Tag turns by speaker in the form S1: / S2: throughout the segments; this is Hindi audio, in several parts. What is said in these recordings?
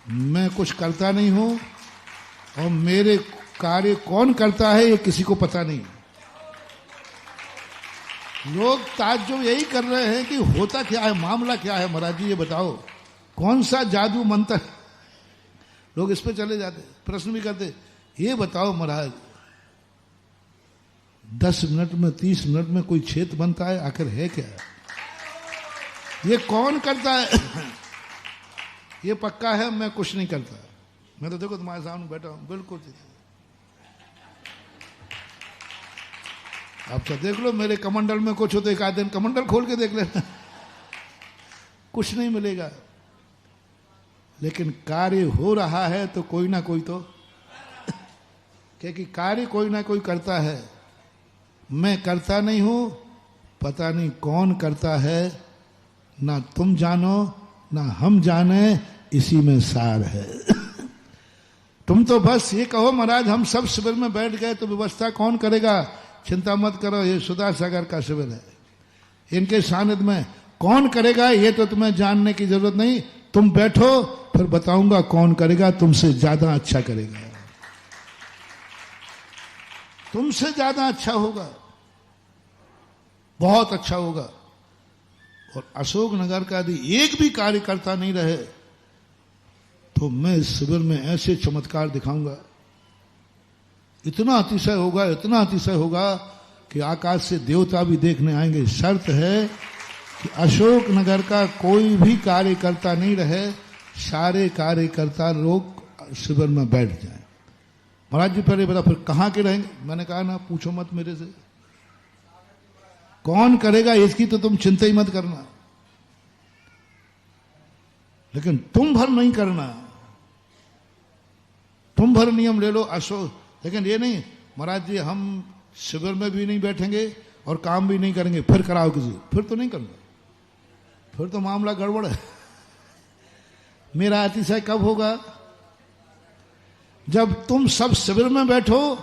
S1: मैं कुछ करता नहीं हूं और मेरे कार्य कौन करता है ये किसी को पता नहीं। लोग ताज्जुब यही कर रहे हैं कि होता क्या है, मामला क्या है महाराज जी, ये बताओ कौन सा जादू मंत्र। लोग इस पे चले जाते, प्रश्न भी करते, ये बताओ महाराज 10 मिनट में 30 मिनट में कोई छेद बनता है, आखिर है क्या, ये कौन करता है। ये पक्का है मैं कुछ नहीं करता। मैं तो देखो तुम्हारे सामने बैठा हूं, बिल्कुल आप तो देख लो मेरे कमंडल में कुछ हो तो एक आध दिन कमंडल खोल के देख लेना, कुछ नहीं मिलेगा। लेकिन कार्य हो रहा है तो कोई ना कोई तो, क्योंकि कार्य कोई ना कोई करता है। मैं करता नहीं हूं, पता नहीं कौन करता है, ना तुम जानो ना हम जाने, इसी में सार है। तुम तो बस ये कहो महाराज हम सब शिविर में बैठ गए तो व्यवस्था कौन करेगा, चिंता मत करो, ये सुधा सागर का शिविर है, इनके सानिध्य में कौन करेगा ये तो तुम्हें जानने की जरूरत नहीं। तुम बैठो फिर बताऊंगा कौन करेगा, तुमसे ज्यादा अच्छा करेगा, तुमसे ज्यादा अच्छा होगा, बहुत अच्छा होगा। और अशोक नगर का यदि एक भी कार्यकर्ता नहीं रहे तो मैं इस शिविर में ऐसे चमत्कार दिखाऊंगा, इतना अतिशय होगा, इतना अतिशय होगा कि आकाश से देवता भी देखने आएंगे। शर्त है कि अशोक नगर का कोई भी कार्यकर्ता नहीं रहे, सारे कार्यकर्ता लोग शिविर में बैठ जाएं। महाराज जी पहले बता, फिर कहां के रहेंगे। मैंने कहा ना पूछो मत मेरे से, कौन करेगा इसकी तो तुम चिंता ही मत करना, लेकिन तुम भर नहीं करना। तुम भर नियम ले लो अशोक, लेकिन ये नहीं महाराज जी हम शिविर में भी नहीं बैठेंगे और काम भी नहीं करेंगे, फिर कराओ किसी, फिर तो नहीं करना, फिर तो मामला गड़बड़ है। मेरा अतिशय कब होगा, जब तुम सब शिविर में बैठो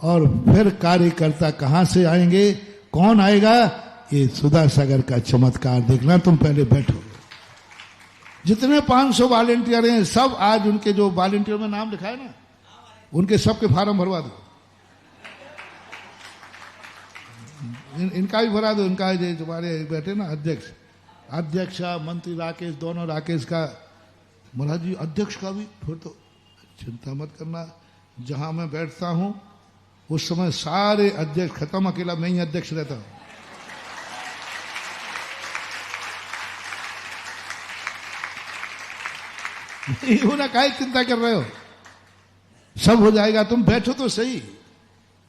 S1: और फिर कार्यकर्ता कहां से आएंगे, कौन आएगा, ये सुधा सागर का चमत्कार देखना। तुम पहले बैठो, जितने 500 वॉलेंटियर हैं सब आज उनके जो वॉलेंटियर में नाम लिखा है ना, उनके सबके फार्म भरवा दो, इनका भी भरा दो, इनका जो तुम्हारे बैठे ना अध्यक्ष मंत्री राकेश, दोनों राकेश का, महाराज जी अध्यक्ष का भी, फिर तो चिंता मत करना। जहां मैं बैठता हूं उस समय सारे अध्यक्ष खत्म, अकेला मैं ही अध्यक्ष रहता हूं। ना काहे चिंता कर रहे हो, सब हो जाएगा, तुम बैठो तो सही,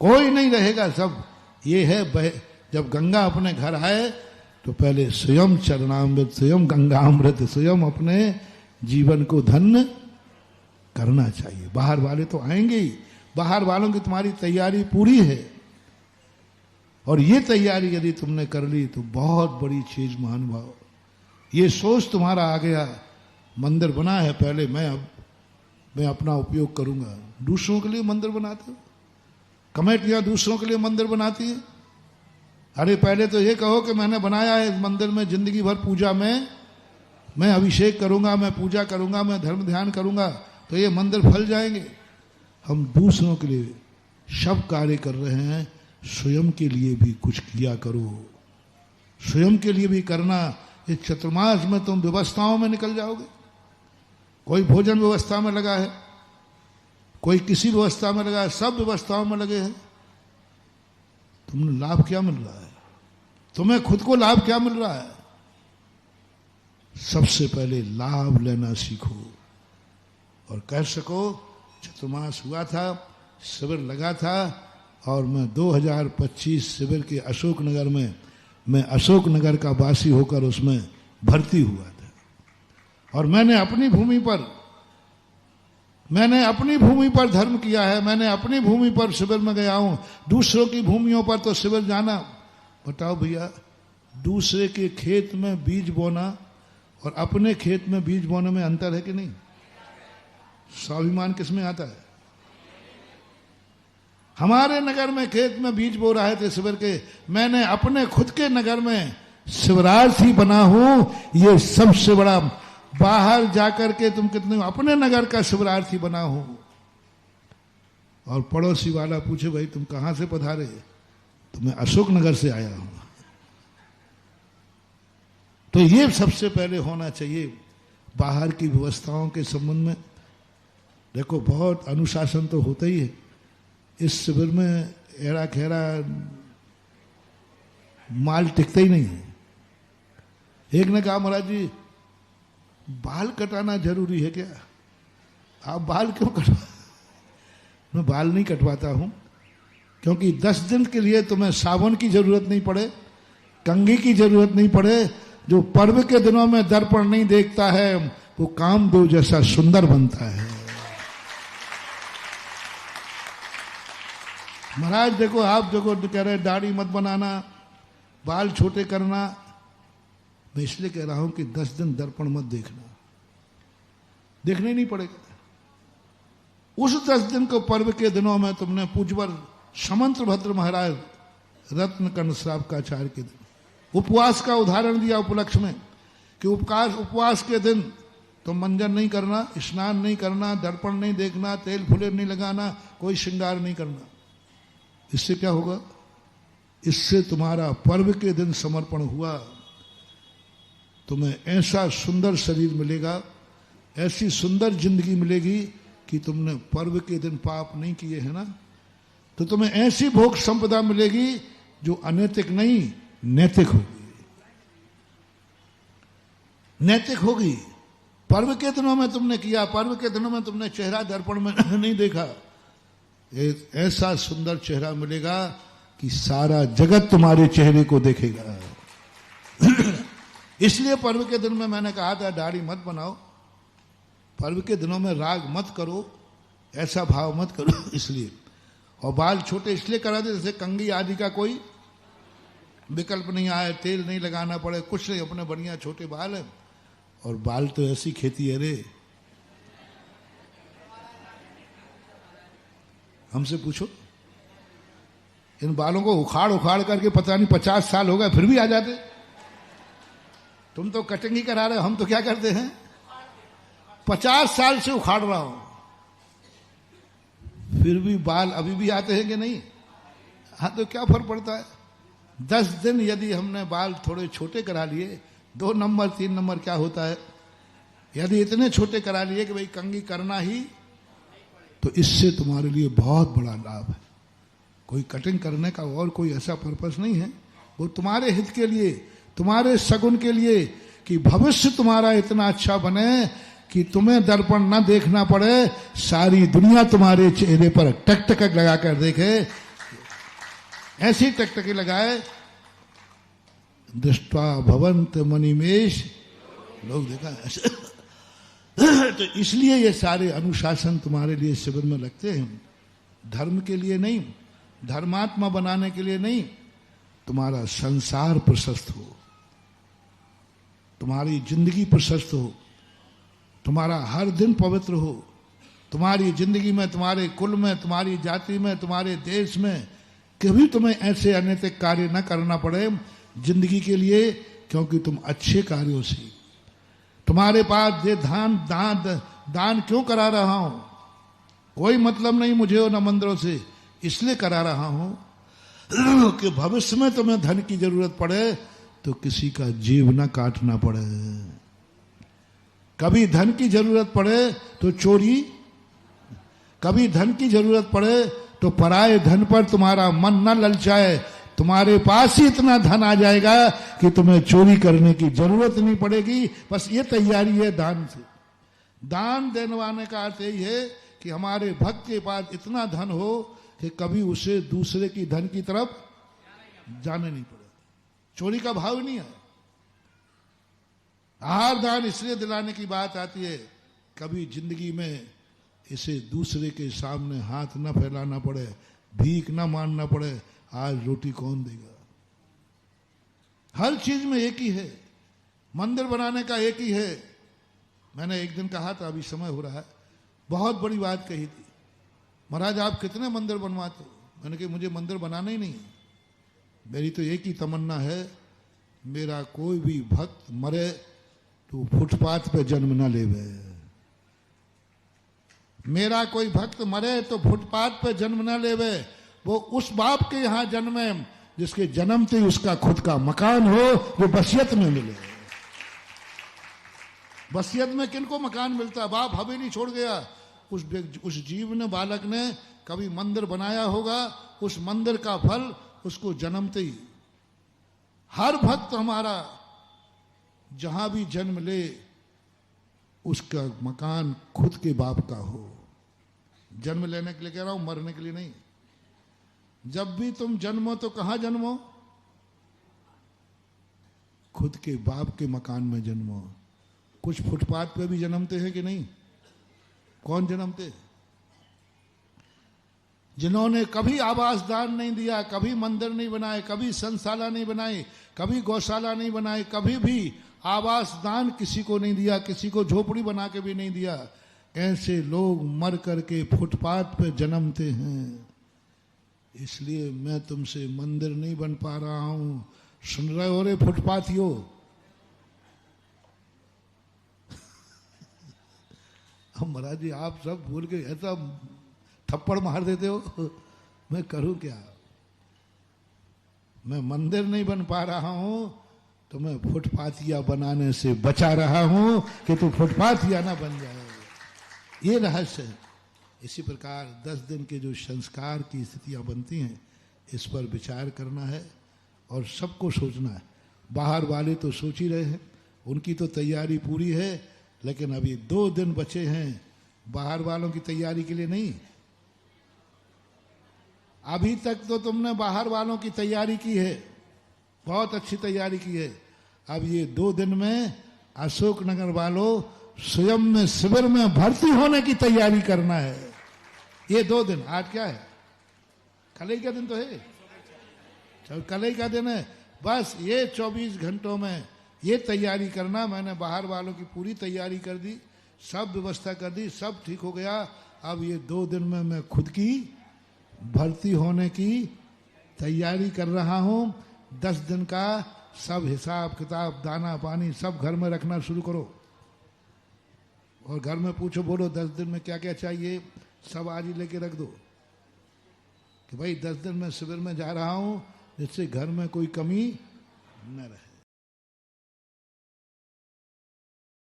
S1: कोई नहीं रहेगा सब। ये है जब गंगा अपने घर आए तो पहले स्वयं चरणामृत, स्वयं गंगामृत, स्वयं अपने जीवन को धन्य करना चाहिए। बाहर वाले तो आएंगे ही, बाहर वालों की तुम्हारी तैयारी पूरी है, और ये तैयारी यदि तुमने कर ली तो बहुत बड़ी चीज महानुभाव। ये सोच तुम्हारा आ गया, मंदिर बना है पहले मैं अपना उपयोग करूंगा। दूसरों के लिए मंदिर बनाते हो, कमेटियां दूसरों के लिए मंदिर बनाती है। अरे पहले तो ये कहो कि मैंने बनाया है इस मंदिर में, जिंदगी भर पूजा में मैं अभिषेक करूंगा, मैं पूजा करूंगा, मैं धर्म ध्यान करूंगा, तो ये मंदिर फल जाएंगे। हम दूसरों के लिए सब कार्य कर रहे हैं, स्वयं के लिए भी कुछ किया करो, स्वयं के लिए भी करना। इस चतुर्मास में तुम व्यवस्थाओं में निकल जाओगे। कोई भोजन व्यवस्था में लगा है, कोई किसी व्यवस्था में लगा है, सब व्यवस्थाओं में लगे हैं। तुमने लाभ क्या मिल रहा है, तुम्हें खुद को लाभ क्या मिल रहा है। सबसे पहले लाभ लेना सीखो और कह सको चतुर्मास हुआ था, शिविर लगा था, और मैं 2025 शिविर के अशोक नगर में, मैं अशोक नगर का वासी होकर उसमें भर्ती हुआ था, और मैंने अपनी भूमि पर धर्म किया है, मैंने अपनी भूमि पर शिविर में गया हूं। दूसरों की भूमियों पर तो शिविर जाना, बताओ भैया, दूसरे के खेत में बीज बोना और अपने खेत में बीज बोने में अंतर है कि नहीं। स्वाभिमान किस में आता है। हमारे नगर में खेत में बीज बो रहे थे शिविर के, मैंने अपने खुद के नगर में शिवरार्थी बना हूं, ये सबसे बड़ा बाहर जाकर के तुम कितने अपने नगर का शिवरार्थी बना हो, और पड़ोसी वाला पूछे भाई तुम कहां से पधारे, तो मैं अशोक नगर से आया हूं। तो ये सबसे पहले होना चाहिए बाहर की व्यवस्थाओं के संबंध में। देखो बहुत अनुशासन तो होता ही है, इस शिविर में एड़ा खेरा माल टिकता ही नहीं है। एक ने कहा महाराज जी बाल कटाना जरूरी है क्या? आप बाल क्यों कटवा? मैं बाल नहीं कटवाता हूं क्योंकि 10 दिन के लिए तुम्हें साबुन की जरूरत नहीं पड़े, कंघी की जरूरत नहीं पड़े। जो पर्व के दिनों में दर्पण नहीं देखता है वो कामदेव जैसा सुंदर बनता है। महाराज देखो आप देखो कह रहे दाढ़ी मत बनाना, बाल छोटे करना, मैं इसलिए कह रहा हूं कि 10 दिन दर्पण मत देखना, देखना ही नहीं पड़ेगा। उस 10 दिन को पर्व के दिनों में तुमने पूजवर समंत्र भद्र महाराज रत्न कर्ण श्रावकाचार्य के दिन उपवास का उदाहरण दिया उपलक्ष्य में कि उपवास के दिन तुम मंजन नहीं करना, स्नान नहीं करना, दर्पण नहीं देखना, तेल फुलेर नहीं लगाना, कोई श्रृंगार नहीं करना। इससे क्या होगा? इससे तुम्हारा पर्व के दिन समर्पण हुआ, तुम्हें ऐसा सुंदर शरीर मिलेगा, ऐसी सुंदर जिंदगी मिलेगी कि तुमने पर्व के दिन पाप नहीं किए हैं ना, तो तुम्हें ऐसी भोग संपदा मिलेगी जो अनैतिक नहीं नैतिक होगी। नैतिक होगी। पर्व के दिनों में तुमने किया, पर्व के दिनों में तुमने चेहरा दर्पण में नहीं देखा, एक ऐसा सुंदर चेहरा मिलेगा कि सारा जगत तुम्हारे चेहरे को देखेगा। इसलिए पर्व के दिन में मैंने कहा था दाढ़ी मत बनाओ, पर्व के दिनों में राग मत करो, ऐसा भाव मत करो इसलिए। और बाल छोटे इसलिए करा दे जैसे कंघी आदि का कोई विकल्प नहीं आए, तेल नहीं लगाना पड़े, कुछ नहीं, अपने बढ़िया छोटे बाल है। और बाल तो ऐसी खेती है रे, हमसे पूछो, इन बालों को उखाड़ उखाड़ करके पता नहीं 50 साल हो गए फिर भी आ जाते। तुम तो कटिंग ही करा रहे हो, हम तो क्या करते हैं 50 साल से उखाड़ रहा हूं, फिर भी बाल अभी भी आते हैं कि नहीं? हाँ, तो क्या फर्क पड़ता है? 10 दिन यदि हमने बाल थोड़े छोटे करा लिए, 2 नंबर 3 नंबर क्या होता है, यदि इतने छोटे करा लिए कि भाई कंघी करना ही, तो इससे तुम्हारे लिए बहुत बड़ा लाभ है। कोई कटिंग करने का और कोई ऐसा पर्पस नहीं है, वो तुम्हारे हित के लिए, तुम्हारे सगुन के लिए, कि भविष्य तुम्हारा इतना अच्छा बने कि तुम्हें दर्पण न देखना पड़े, सारी दुनिया तुम्हारे चेहरे पर टकटक लगा कर देखे। ऐसी टकटकी लगाए, दृष्टा भवंत मणिमेश, लोग देखा ऐसे। तो इसलिए ये सारे अनुशासन तुम्हारे लिए शिविर में लगते हैं, धर्म के लिए नहीं, धर्मात्मा बनाने के लिए नहीं, तुम्हारा संसार प्रशस्त हो, तुम्हारी जिंदगी प्रशस्त हो, तुम्हारा हर दिन पवित्र हो, तुम्हारी जिंदगी में, तुम्हारे कुल में, तुम्हारी जाति में, तुम्हारे देश में कभी तुम्हें ऐसे अनैतिक कार्य न करना पड़े जिंदगी के लिए, क्योंकि तुम अच्छे कार्यों से, तुम्हारे पास ये दान क्यों करा रहा हूं, कोई मतलब नहीं मुझे और न मंदिरों से, इसलिए करा रहा हूं कि भविष्य में तुम्हें धन की जरूरत पड़े तो किसी का जीव न काटना पड़े, कभी धन की जरूरत पड़े तो चोरी, कभी धन की जरूरत पड़े तो पराये धन पर तुम्हारा मन न ललचाए, तुम्हारे पास ही इतना धन आ जाएगा कि तुम्हें चोरी करने की जरूरत नहीं पड़ेगी। बस ये तैयारी है दान से। दान देने का अर्थ यही है कि हमारे भक्त के पास इतना धन हो कि कभी उसे दूसरे की धन की तरफ जाने नहीं पड़े, चोरी का भाव नहीं है। आहार दान इसलिए दिलाने की बात आती है, कभी जिंदगी में इसे दूसरे के सामने हाथ न फैलाना पड़े, भीख न मांगना पड़े, आज रोटी कौन देगा। हर चीज में एक ही है, मंदिर बनाने का एक ही है। मैंने एक दिन कहा था, अभी समय हो रहा है, बहुत बड़ी बात कही थी, महाराज आप कितने मंदिर बनवाते हो? मैंने कहा मुझे मंदिर बनाना ही नहीं है, मेरी तो एक ही तमन्ना है, मेरा कोई भी भक्त मरे तो तू फुटपाथ पे जन्म न लेवे। मेरा कोई भक्त मरे तो फुटपाथ पे जन्म न लेवे, वो उस बाप के यहां जन्मे जिसके जन्मते ही उसका खुद का मकान हो, जो वसीयत में मिले। वसीयत में किनको मकान मिलता? बाप हवेली छोड़ गया, उस जीव ने, बालक ने कभी मंदिर बनाया होगा, उस मंदिर का फल उसको जन्मते ही। हर भक्त हमारा जहां भी जन्म ले उसका मकान खुद के बाप का हो। जन्म लेने के लिए कह रहा हूं, मरने के लिए नहीं। जब भी तुम जन्मो तो कहां जन्मो? खुद के बाप के मकान में जन्मो। कुछ फुटपाथ पे भी जन्मते हैं कि नहीं? कौन जन्मते? जिन्होंने कभी आवास दान नहीं दिया, कभी मंदिर नहीं बनाए, कभी संस्थाला नहीं बनाई, कभी गौशाला नहीं बनाई, कभी भी आवास दान किसी को नहीं दिया, किसी को झोपड़ी बना के भी नहीं दिया, ऐसे लोग मर करके फुटपाथ पे जन्मते हैं। इसलिए मैं तुमसे मंदिर नहीं बन पा रहा हूं। सुन रहे हो रे फुटपाथियों? हम महाराज जी आप सब भूल के ऐसा थप्पड़ मार देते हो, मैं करूं क्या? मैं मंदिर नहीं बन पा रहा हूं तो मैं फुटपाथिया बनाने से बचा रहा हूं कि तू फुटपाथिया ना बन जाए। ये रहस्य है। इसी प्रकार 10 दिन के जो संस्कार की स्थितियां बनती हैं, इस पर विचार करना है और सबको सोचना है। बाहर वाले तो सोच ही रहे हैं, उनकी तो तैयारी पूरी है, लेकिन अभी 2 दिन बचे हैं बाहर वालों की तैयारी के लिए नहीं। अभी तक तो तुमने बाहर वालों की तैयारी की है, बहुत अच्छी तैयारी की है। अब ये 2 दिन में अशोकनगर वालों स्वयं में शिविर में भर्ती होने की तैयारी करना है। ये 2 दिन, आज क्या है? कल ही का दिन तो है, चल कल ही का दिन है। बस ये 24 घंटों में ये तैयारी करना। मैंने बाहर वालों की पूरी तैयारी कर दी, सब व्यवस्था कर दी, सब ठीक हो गया। अब ये 2 दिन में मैं खुद की भर्ती होने की तैयारी कर रहा हूं। 10 दिन का सब हिसाब किताब, दाना पानी सब घर में रखना शुरू करो और घर में पूछो, बोलो 10 दिन में क्या क्या चाहिए, सब आज ही लेके रख दो कि भाई 10 दिन में शिविर में जा रहा हूं, जिससे घर में कोई कमी न रहे।